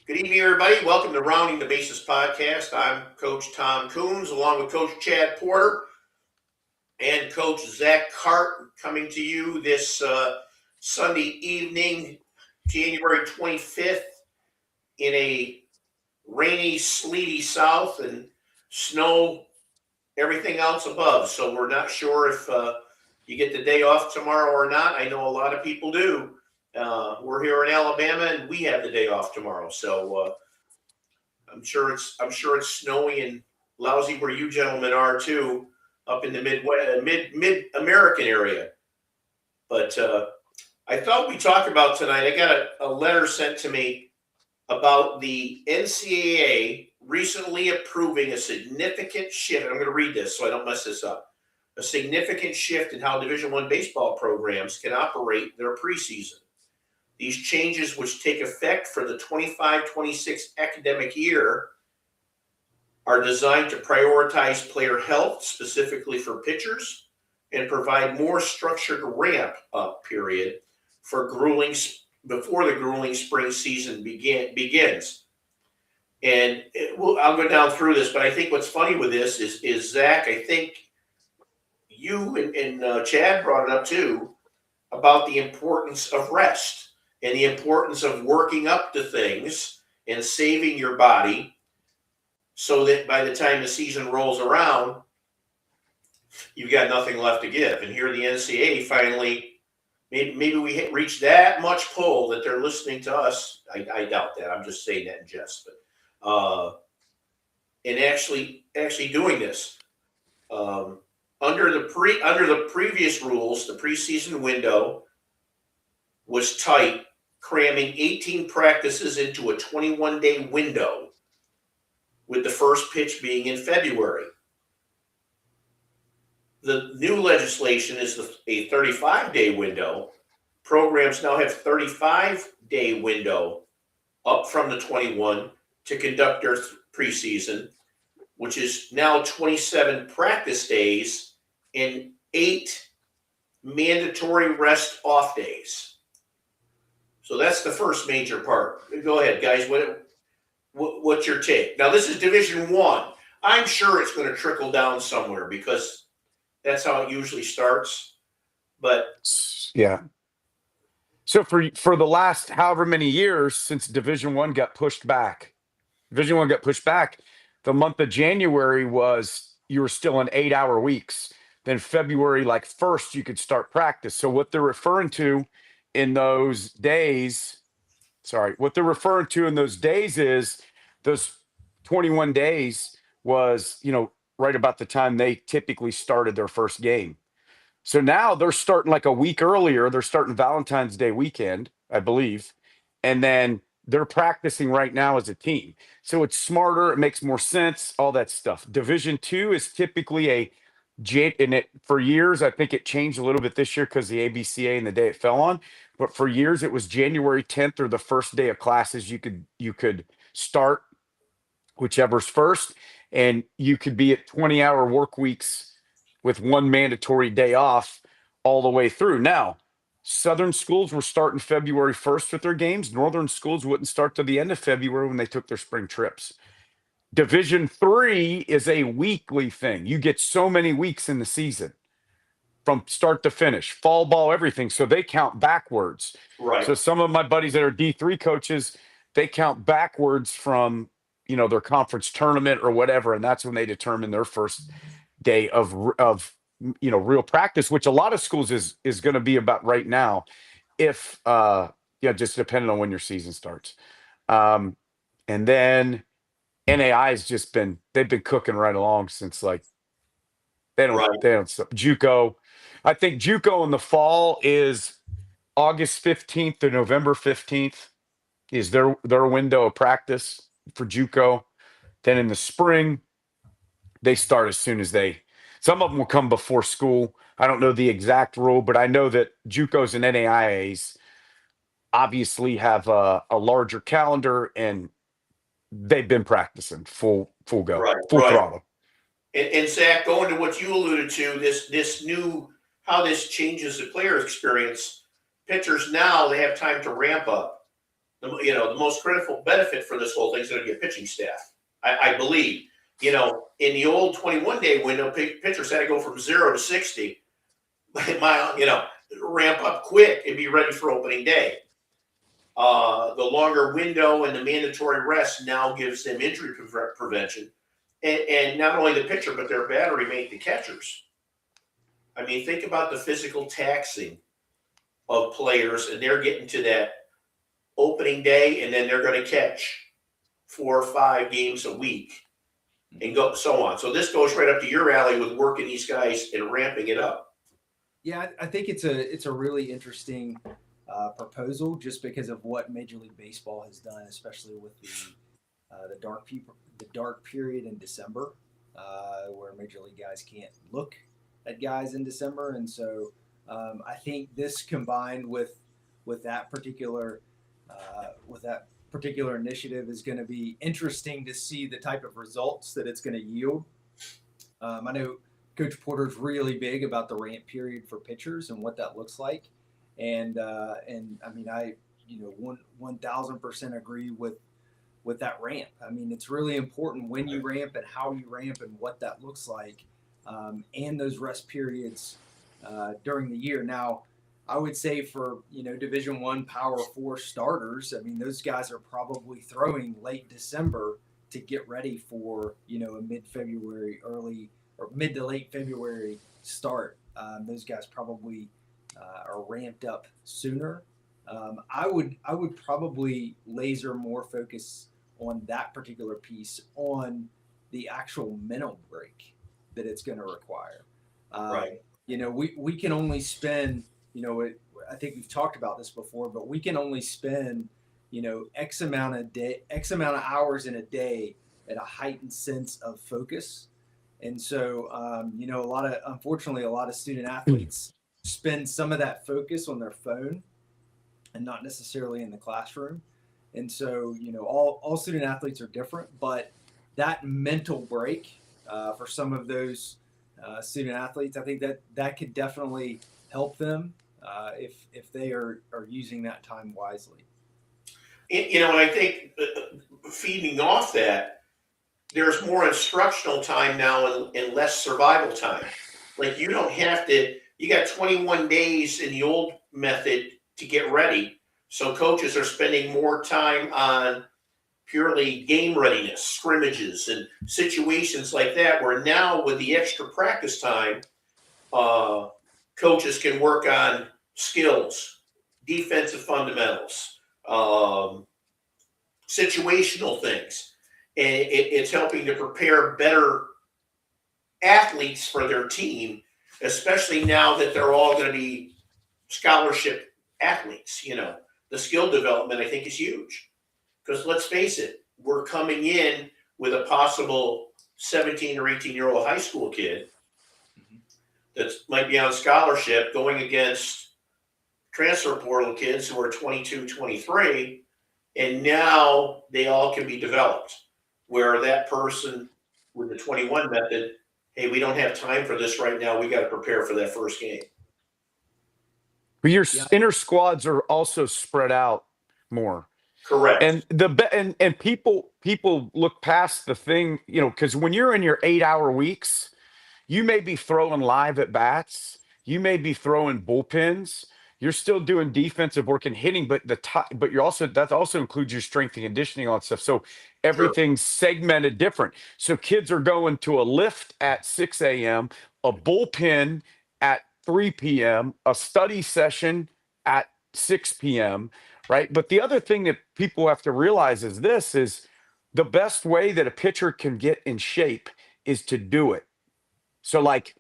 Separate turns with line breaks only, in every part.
Good evening, everybody. Welcome to Rounding the Bases podcast. I'm Coach Tom Coons, along with Coach Chad Porter and Coach Zach Hart, coming to you this Sunday evening, January 25th, in a rainy, sleety south and snow, everything else above. So we're not sure if you get the day off tomorrow or not. I know a lot of people do. We're here in Alabama, and we have the day off tomorrow. So I'm sure it's snowy and lousy where you gentlemen are too, up in the mid American area. But I thought we talked about tonight. I got a letter sent to me about the NCAA recently approving a significant shift. I'm going to read this so I don't mess this up. A significant shift in how Division I baseball programs can operate their preseason. These changes, which take effect for the 25-26 academic year, are designed to prioritize player health, specifically for pitchers, and provide more structured ramp-up period for before the grueling spring season begins. And I'll go down through this, but I think what's funny with this is Zach, I think you and Chad brought it up too, about the importance of rest and the importance of working up to things and saving your body so that by the time the season rolls around, you've got nothing left to give. And here the NCAA finally, maybe we reached that much pull that they're listening to us. I doubt that. I'm just saying that in jest. But and actually doing this. Under the previous rules, the preseason window was tight, cramming 18 practices into a 21-day window, with the first pitch being in February. The new legislation is a 35-day window. Programs now have 35-day window up from the 21 to conduct their preseason, which is now 27 practice days and 8 mandatory rest off days. So that's the first major part. Go ahead, guys. What's your take? Now, this is Division I. I'm sure it's going to trickle down somewhere because that's how it usually starts. But
yeah. So for the last however many years since Division I got pushed back, the month of January you were still in 8-hour weeks. Then February, like 1st, you could start practice. So what they're referring to in those days, is those 21 days was, right about the time they typically started their first game. So now they're starting like a week earlier. They're starting Valentine's Day weekend, I believe. And then they're practicing right now as a team. So it's smarter. It makes more sense, all that stuff. Division II is typically for years, I think it changed a little bit this year because the ABCA and the day it fell on. But for years, it was January 10th or the first day of classes. You could start whichever's first, and you could be at 20-hour work weeks with one mandatory day off all the way through. Now, Southern schools were starting February 1st with their games. Northern schools wouldn't start to the end of February when they took their spring trips. Division III is a weekly thing. You get so many weeks in the season from start to finish, fall ball, everything. So they count backwards.
right.
So some of my buddies that are D3 coaches, they count backwards from, their conference tournament or whatever. And that's when they determine their first day of real practice, which a lot of schools is going to be about right now. If, just depending on when your season starts. And then NAI has they've been cooking right along since they don't stop. JUCO. I think JUCO in the fall is August 15th to November 15th is their window of practice for JUCO. Then in the spring, they start as soon as some of them will come before school. I don't know the exact rule, but I know that JUCOs and NAIAs obviously have a larger calendar, and they've been practicing full go, full throttle.
And Zach, going to what you alluded to, this new, how this changes the player experience. Pitchers now, they have time to ramp up. the most critical benefit for this whole thing is going to be a pitching staff. I believe. In the old 21-day window, pitchers had to go from 0 to 60. Ramp up quick and be ready for opening day. The longer window and the mandatory rest now gives them injury prevention. And not only the pitcher, but their battery mate, the catchers. I mean, think about the physical taxing of players, and they're getting to that opening day, and then they're going to catch 4 or 5 games a week and go so on. So this goes right up to your alley with working these guys and ramping it up.
Yeah, I think it's a really interesting proposal just because of what Major League Baseball has done, especially with the dark period in December, where Major League guys can't look at guys in December, and so I think this combined with that particular initiative is going to be interesting to see the type of results that it's going to yield. I know Coach Porter's really big about the ramp period for pitchers and what that looks like, and I mean I 1,000% agree with that ramp. I mean, it's really important when you ramp and how you ramp and what that looks like, and those rest periods during the year. Now, I would say for Division I Power 4 starters, I mean those guys are probably throwing late December to get ready for a mid-February, early or mid to late February start. Those guys probably are ramped up sooner. I would probably laser more focus on that particular piece on the actual mental break that it's going to require.
Right.
We can only spend, I think we've talked about this before, but we can only spend, X amount of hours in a day at a heightened sense of focus. And so, unfortunately, a lot of student athletes spend some of that focus on their phone and not necessarily in the classroom. And so, all student athletes are different, but that mental break for some of those student athletes, I think that could definitely help them if they are using that time wisely.
And I think feeding off that, there's more instructional time now and less survival time. Like you got 21 days in the old method to get ready. So coaches are spending more time on purely game readiness, scrimmages, and situations like that, where now with the extra practice time, coaches can work on skills, defensive fundamentals, situational things. And it's helping to prepare better athletes for their team, especially now that they're all going to be scholarship athletes. The skill development, I think, is huge. Because let's face it, we're coming in with a possible 17 or 18-year-old high school kid that might be on scholarship going against transfer portal kids who are 22, 23, and now they all can be developed. Where that person with the 21 method, hey, we don't have time for this right now. We got to prepare for that first game.
But your inner squads are also spread out more.
Correct.
And people look past the thing, because when you're in your 8-hour weeks, you may be throwing live at bats, you may be throwing bullpens, you're still doing defensive work and hitting, but that also includes your strength and conditioning, all that stuff. So everything's segmented different. So kids are going to a lift at 6 a.m., a bullpen at 3 p.m., a study session at 6 p.m., right? But the other thing that people have to realize is the best way that a pitcher can get in shape is to do it. So like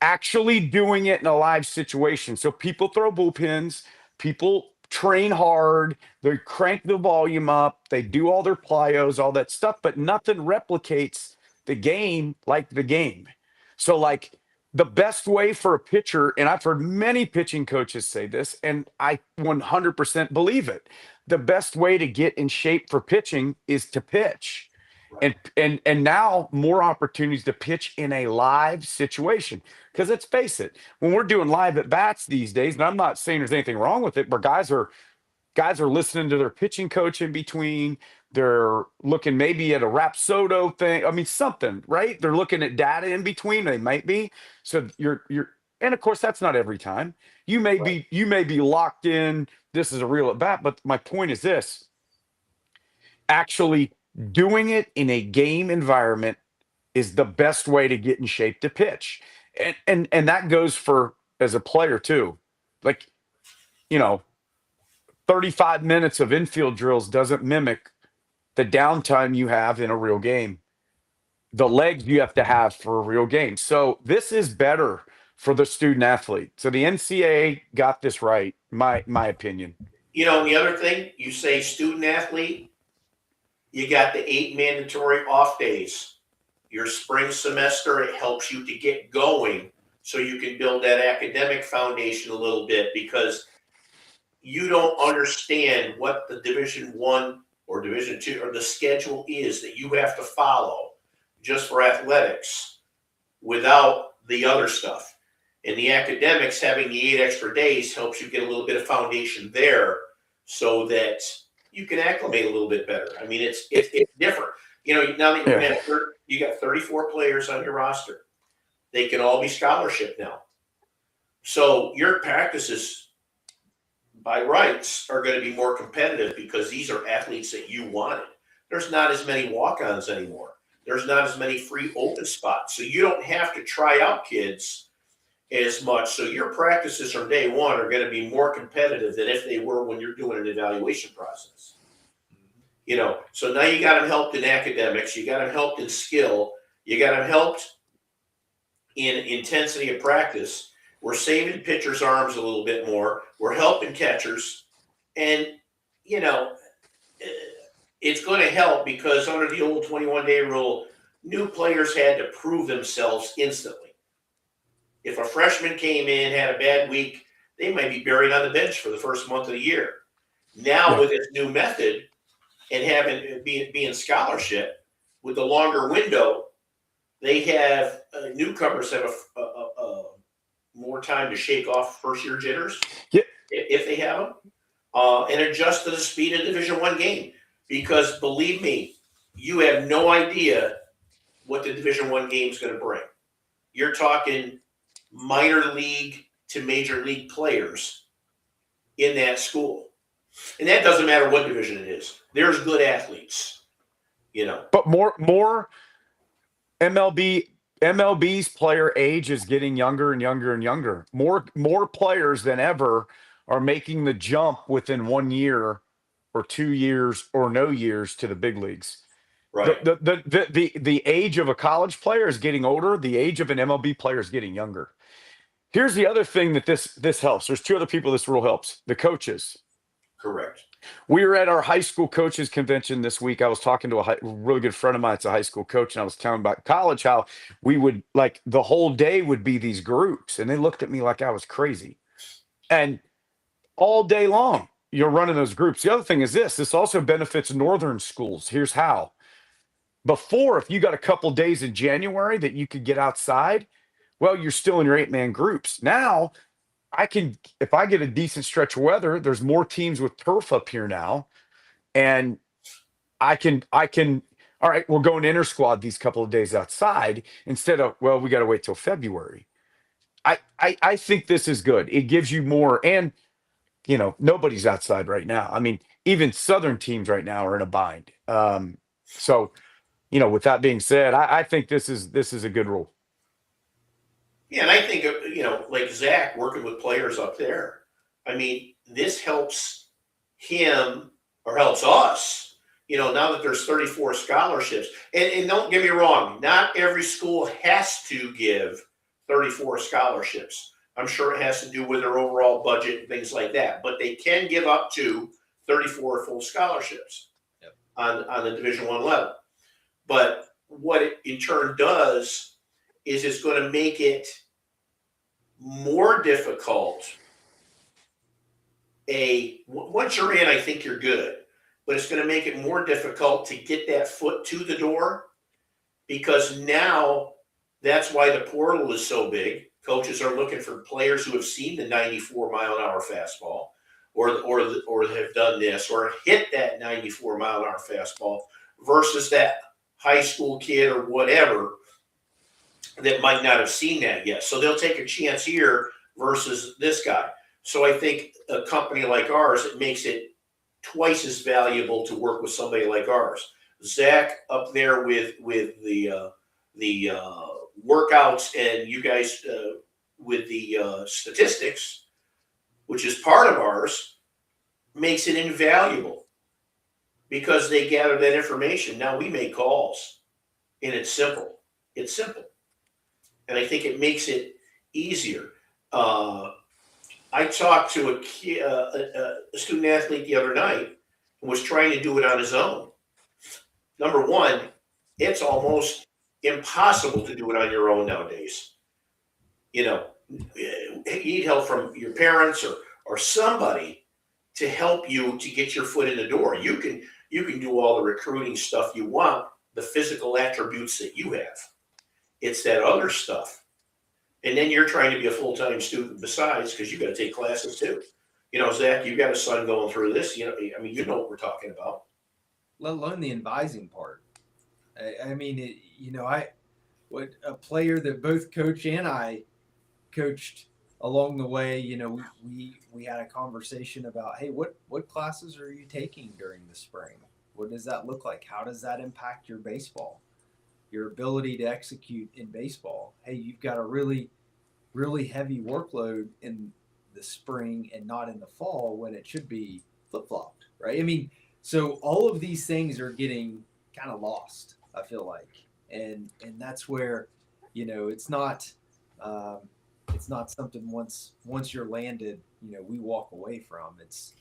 actually doing it in a live situation. So people throw bullpens, people train hard, they crank the volume up, they do all their plyos, all that stuff, but nothing replicates the game like the game. So like the best way for a pitcher, and I've heard many pitching coaches say this, and I 100% believe it. The best way to get in shape for pitching is to pitch. Right. And now more opportunities to pitch in a live situation. Because let's face it, when we're doing live at bats these days, and I'm not saying there's anything wrong with it, but guys are guys are listening to their pitching coach in between. They're looking maybe at a Rapsodo thing. I mean, something, right? They're looking at data in between. They might be. So and of course, that's not every time.
Right.
You may be locked in. This is a real at bat. But my point is this: actually doing it in a game environment is the best way to get in shape to pitch. And that goes for as a player too. Like, you know, 35 minutes of infield drills doesn't mimic the downtime you have in a real game. The legs you have to have for a real game. So this is better for the student athlete. So the NCAA got this right, my opinion.
You know, and the other thing, you say student athlete, you got the 8 mandatory off days. Your spring semester, it helps you to get going so you can build that academic foundation a little bit, because you don't understand what the Division One or Division Two or the schedule is that you have to follow just for athletics without the other stuff. And the academics, having the 8 extra days helps you get a little bit of foundation there so that you can acclimate a little bit better. I mean, it's different. You know, now that you got 34 players on your roster, they can all be scholarship now. So your practices, by rights, are going to be more competitive because these are athletes that you wanted. There's not as many walk-ons anymore. There's not as many free open spots. So you don't have to try out kids as much. So your practices from day one are going to be more competitive than if they were when you're doing an evaluation process. You know, so now you got them helped in academics, you got them helped in skill, you got them helped in intensity of practice. We're saving pitchers' arms a little bit more. We're helping catchers. And, you know, it's going to help because under the old 21-day rule, new players had to prove themselves instantly. If a freshman came in, had a bad week, they might be buried on the bench for the first month of the year. Now, with this new method and having being scholarship with the longer window, they have newcomers have a more time to shake off first-year jitters, if they have them, and adjust to the speed of Division I game. Because believe me, you have no idea what the Division I game is going to bring. You're talking minor league to major league players in that school. And that doesn't matter what division it is. There's good athletes, you know.
But more MLB's player age is getting younger and younger and younger. More players than ever are making the jump within 1 year or 2 years or no years to the big leagues.
Right.
The age of a college player is getting older. The age of an MLB player is getting younger. Here's the other thing that this helps. There's 2 other people this rule helps. The coaches.
Correct.
We were at our high school coaches convention this week. I was talking to a really good friend of mine. It's a high school coach. And I was telling him about college, how we would like the whole day would be these groups. And they looked at me like I was crazy. And all day long, you're running those groups. The other thing is this also benefits northern schools. Here's how. Before, if you got a couple days in January that you could get outside, well, you're still in your 8-man groups. Now, if I get a decent stretch of weather, there's more teams with turf up here now. And I can, all right, we're going inter squad these couple of days outside instead of, well, we got to wait till February. I think this is good. It gives you more, and, you know, nobody's outside right now. I mean, even Southern teams right now are in a bind. So, you know, with that being said, I think this is a good rule.
Yeah, and I think, you know, like Zach working with players up there, I mean, this helps him or helps us, you know, now that there's 34 scholarships. And don't get me wrong, not every school has to give 34 scholarships. I'm sure it has to do with their overall budget and things like that. But they can give up to 34 full scholarships on the Division I level. But what it in turn does is it's going to make it more difficult. Once you're in, I think you're good, but it's going to make it more difficult to get that foot to the door, because now that's why the portal is so big. Coaches are looking for players who have seen the 94-mile-an-hour fastball, or have done this or hit that 94-mile-an-hour fastball versus that high school kid or whatever that might not have seen that yet. So they'll take a chance here versus this guy. So I think a company like ours, it makes it twice as valuable to work with somebody like ours. Zach up there with the workouts, and you guys with the statistics, which is part of ours, makes it invaluable because they gather that information. Now we make calls, and it's simple. It's simple, and I think it makes it easier. I talked to a student athlete the other night who was trying to do it on his own. Number one, it's almost impossible to do it on your own nowadays. You need help from your parents or somebody to help you to get your foot in the door. You can do all the recruiting stuff you want, the physical attributes that you have. It's that other stuff. And then you're trying to be a full-time student besides, because you got to take classes too. Zach, you got a son going through this. You know what we're talking about.
Let alone the advising part. What a player that both Coach and I coached along the way. We had a conversation about, hey, what classes are you taking during the spring? What does that look like? How does that impact your baseball? Your ability to execute in baseball. Hey, you've got a really, really heavy workload in the spring and not in the fall when it should be flip-flopped, right? So all of these things are getting kind of lost, I feel like. And that's where, it's not something once you're landed, we walk away from. It's,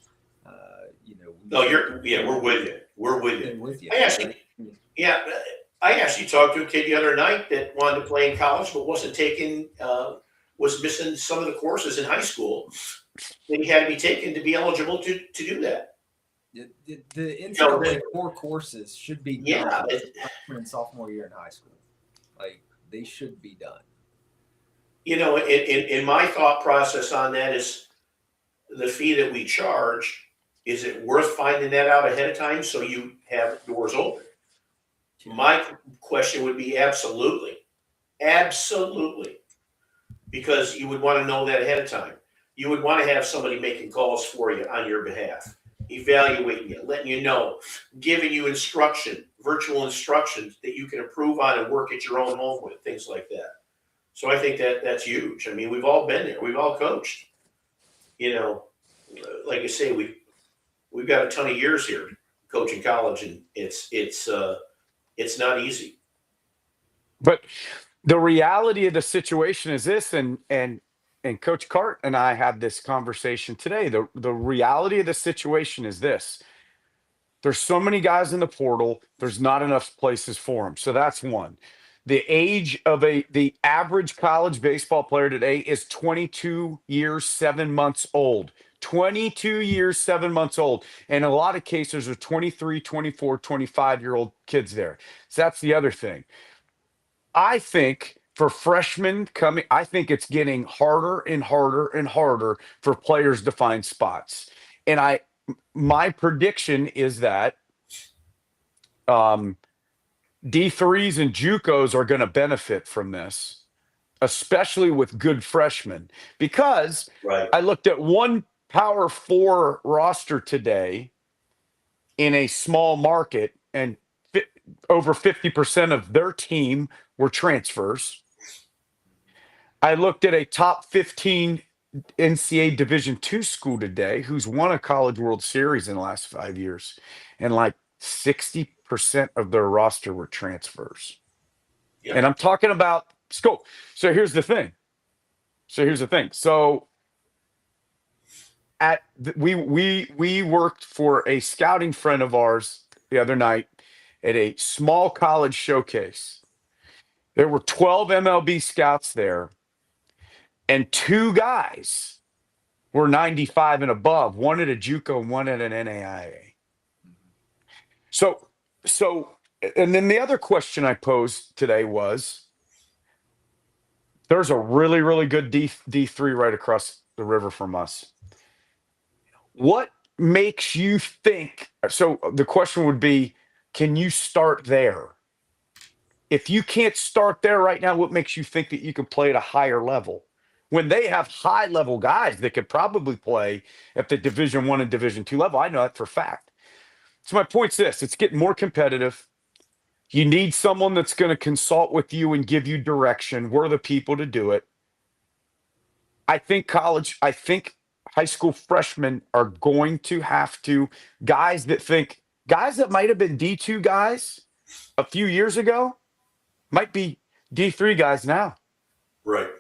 No, we're with you. We're with you.
With you.
I actually talked to a kid the other night that wanted to play in college, but was missing some of the courses in high school that he had to be taken to be eligible to do that.
The NCAA core courses should be done freshman and sophomore year in high school. Like, they should be done.
In my thought process on that is the fee that we charge. Is it worth finding that out ahead of time so you have doors open? My question would be absolutely, because you would want to know that ahead of time. You would want to have somebody making calls for you on your behalf, evaluating you, letting you know, giving you virtual instructions that you can improve on and work at your own home with, things like that. So I think that's huge. We've all been there. We've all coached. Like I say, we've got a ton of years here coaching college, and it's not easy.
But the reality of the situation is this, and Coach Cart and I had this conversation today. The reality of the situation is this. There's so many guys in the portal, there's not enough places for them. So that's one. The age of the average college baseball player today is 22 years, 7 months old. 22 years, 7 months old. And in a lot of cases, there's 23, 24, 25-year-old kids there. So that's the other thing. I think for freshmen coming, I think it's getting harder and harder and harder for players to find spots. And my prediction is that D3s and JUCOs are going to benefit from this, especially with good freshmen, because I looked at one Power 4 roster today in a small market, and over 50% of their team were transfers. I looked at a top 15 NCAA Division II school today who's won a College World Series in the last 5 years, and like 60% of their roster were transfers. Yeah. And I'm talking about scope. So here's the thing. So we worked for a scouting friend of ours the other night at a small college showcase. There were 12 MLB scouts there, and 2 guys were 95 and above, one at a JUCO and one at an NAIA. So, and then the other question I posed today was, there's a really, really good D3 right across the river from us. What makes you think? So the question would be, can you start there? If you can't start there right now, what makes you think that you can play at a higher level? When they have high level guys that could probably play at the Division 1 and Division 2 level. I know that for a fact. So my point's this: it's getting more competitive. You need someone that's going to consult with you and give you direction. We're the people to do it. I think high school freshmen are going to have to, guys that might have been D2 guys a few years ago might be D3 guys now.
Right.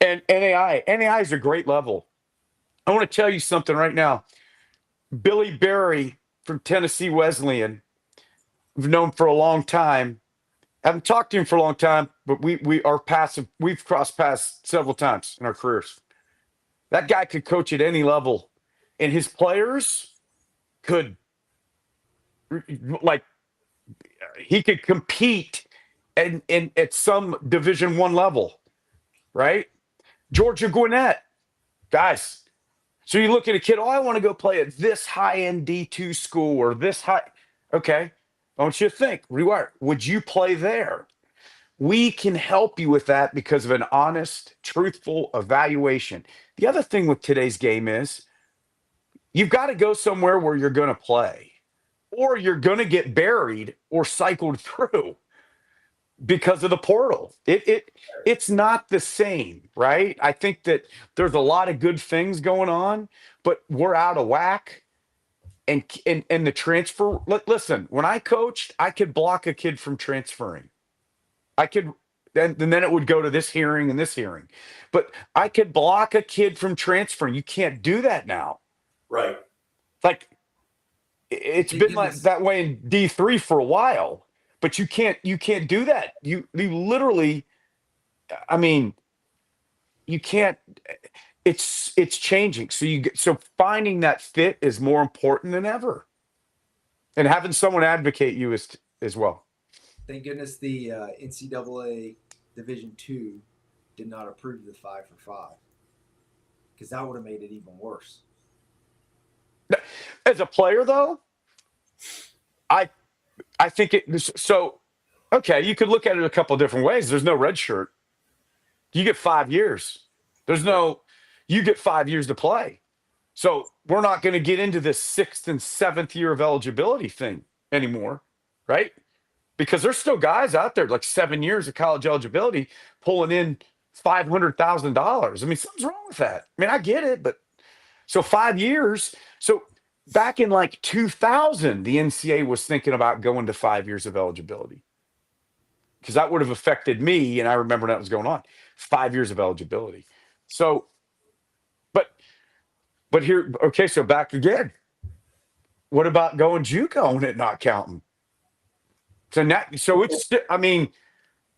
And NAI is a great level. I want to tell you something right now. Billy Berry from Tennessee Wesleyan, we've known for a long time. I haven't talked to him for a long time, but we've crossed paths several times in our careers. That guy could coach at any level, and his players could, like, he could compete and at some Division 1 level, right? Georgia Gwinnett, guys. So you look at a kid, I want to go play at this high-end D2 school or this high. Okay, I want you to think, rewire. Would you play there? We can help you with that because of an honest, truthful evaluation. The other thing with today's game is you've got to go somewhere where you're going to play, or you're going to get buried or cycled through because of the portal. It's not the same, right? I think that there's a lot of good things going on, but we're out of whack. And the transfer. Listen, when I coached, I could block a kid from transferring. I could, and then it would go to this hearing and this hearing, but I could block a kid from transferring. You can't do that now.
Right.
Like, it's been like that way in D3 for a while, but you can't do that. You literally, I mean, you can't. It's changing. So finding that fit is more important than ever, and having someone advocate you is as well.
Thank goodness the NCAA Division 2 did not approve the 5-for-5, because that would have made it even worse.
As a player, though, I think so. Okay, you could look at it a couple of different ways. There's no red shirt. You get 5 years. You get 5 years to play. So we're not going to get into this 6th and 7th year of eligibility thing anymore, right? Because there's still guys out there like 7 years of college eligibility pulling in $500,000. I mean, something's wrong with that. I mean, I get it, but so 5 years. So back in like 2000, the NCAA was thinking about going to 5 years of eligibility because that would have affected me. And I remember that was going on. 5 years of eligibility. So, but here, okay, so back again. What about going JUCO and it not counting? So it's, I mean,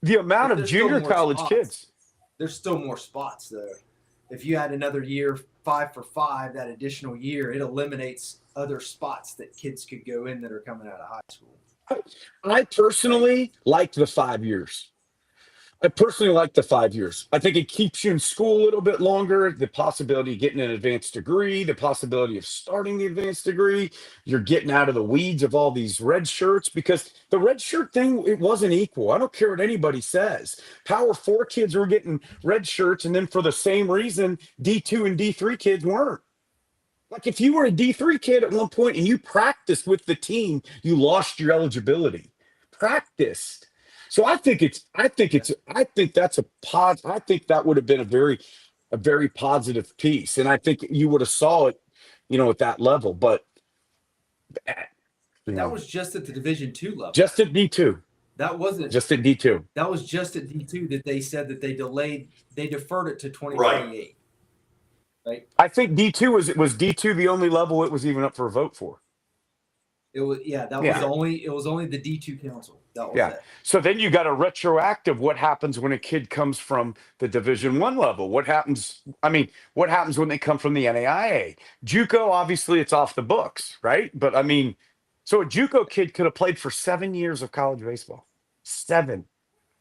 the amount of junior college kids.
There's still more spots though. If you had another year 5-for-5, that additional year, it eliminates other spots that kids could go in that are coming out of high school.
I personally like the 5 years. I think it keeps you in school a little bit longer. The possibility of getting an advanced degree, the possibility of starting the advanced degree. You're getting out of the weeds of all these red shirts, because the red shirt thing, it wasn't equal. I don't care what anybody says. Power 4 kids were getting red shirts, and then for the same reason, D2 and D3 kids weren't. Like, if you were a D3 kid at one point and you practiced with the team, you lost your eligibility. Practiced. So I think that would have been a very positive piece. And I think you would have saw it, at that level, but
that was just at the Division 2 level.
Just at D2.
That wasn't
just at D2.
That was just at D2 that they said that they deferred it to 2028. Right.
I think D2 was D2 the only level it was even up for a vote for.
It was was only the D2 council. That was it.
So then you got a retroactive. What happens when a kid comes from the Division 1 level? What happens when they come from the NAIA? JUCO, obviously, it's off the books, right? But I mean, so a JUCO kid could have played for 7 years of college baseball. 7.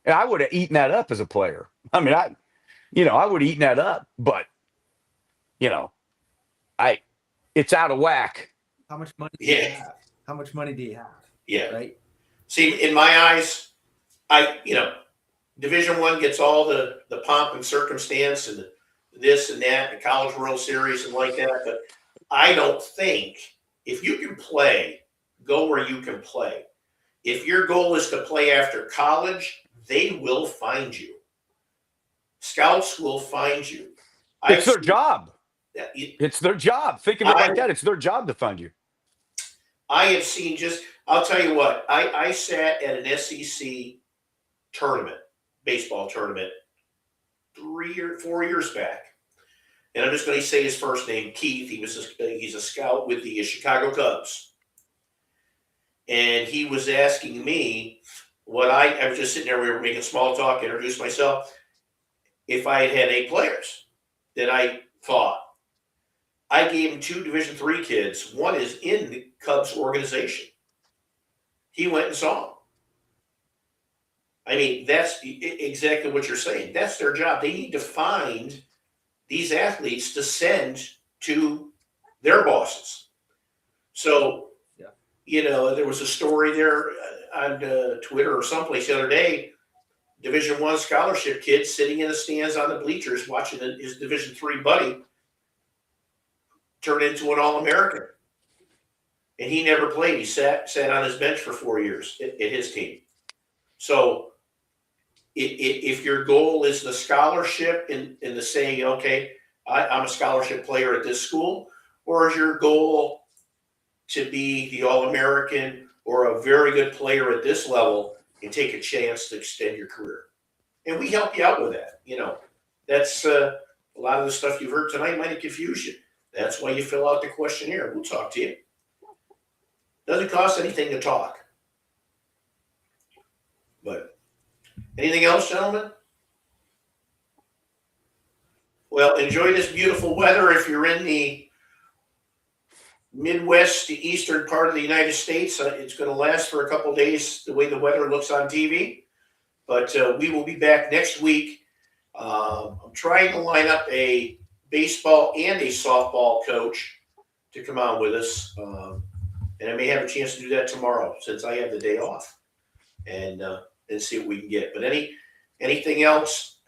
And I would have eaten that up as a player. I mean, I would have eaten that up, but it's out of whack.
How much money do you
Yeah.
have? How much money do you have?
Yeah.
Right?
See, in my eyes, Division I gets all the pomp and circumstance and this and that, the College World Series and like that. But I don't think if you can play, go where you can play. If your goal is to play after college, they will find you. Scouts will find you.
It's their job.
It,
It's their job. Think of it like that. It's their job to find you.
I have seen I'll tell you what, I sat at an SEC tournament, baseball tournament, 3 or 4 years back. And I'm just going to say his first name, Keith. He's a scout with the Chicago Cubs. And he was asking me I was just sitting there, we were making small talk, introduced myself, if I had 8 players that I thought. I gave him 2 Division III kids. One is in the Cubs organization. He went and saw him. I mean, that's exactly what you're saying. That's their job. They need to find these athletes to send to their bosses. So, there was a story there on Twitter or someplace the other day. Division I scholarship kid sitting in the stands on the bleachers watching his Division III buddy turn into an All-American. And he never played. He sat on his bench for 4 years at his team. So if your goal is the scholarship and the saying, okay, I'm a scholarship player at this school, or is your goal to be the All-American or a very good player at this level and take a chance to extend your career? And we help you out with that. That's a lot of the stuff you've heard tonight might have confused you. That's why you fill out the questionnaire. We'll talk to you. Doesn't cost anything to talk. But anything else, gentlemen? Well, enjoy this beautiful weather if you're in the Midwest, the eastern part of the United States. It's going to last for a couple of days the way the weather looks on TV. But we will be back next week. I'm trying to line up a baseball and a softball coach to come on with us. And I may have a chance to do that tomorrow since I have the day off and see what we can get. But anything else,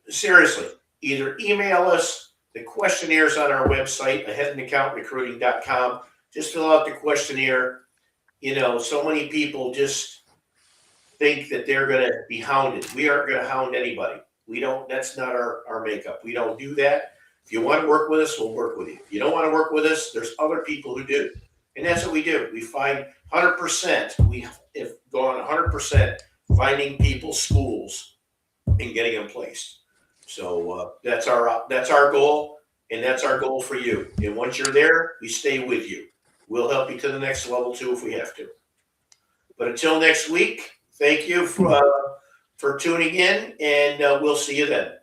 seriously, either email us. The questionnaires on our website, aheadinaccountrecruiting.com. Just fill out the questionnaire. So many people just think that they're going to be hounded. We aren't going to hound anybody. We don't. That's not our makeup. We don't do that. If you want to work with us, we'll work with you. If you don't want to work with us, there's other people who do. And that's what we do. We find 100%. We have gone 100% finding people schools and getting them placed. So that's our goal, and that's our goal for you. And once you're there, we stay with you. We'll help you to the next level too if we have to. But until next week, thank you for tuning in, and we'll see you then.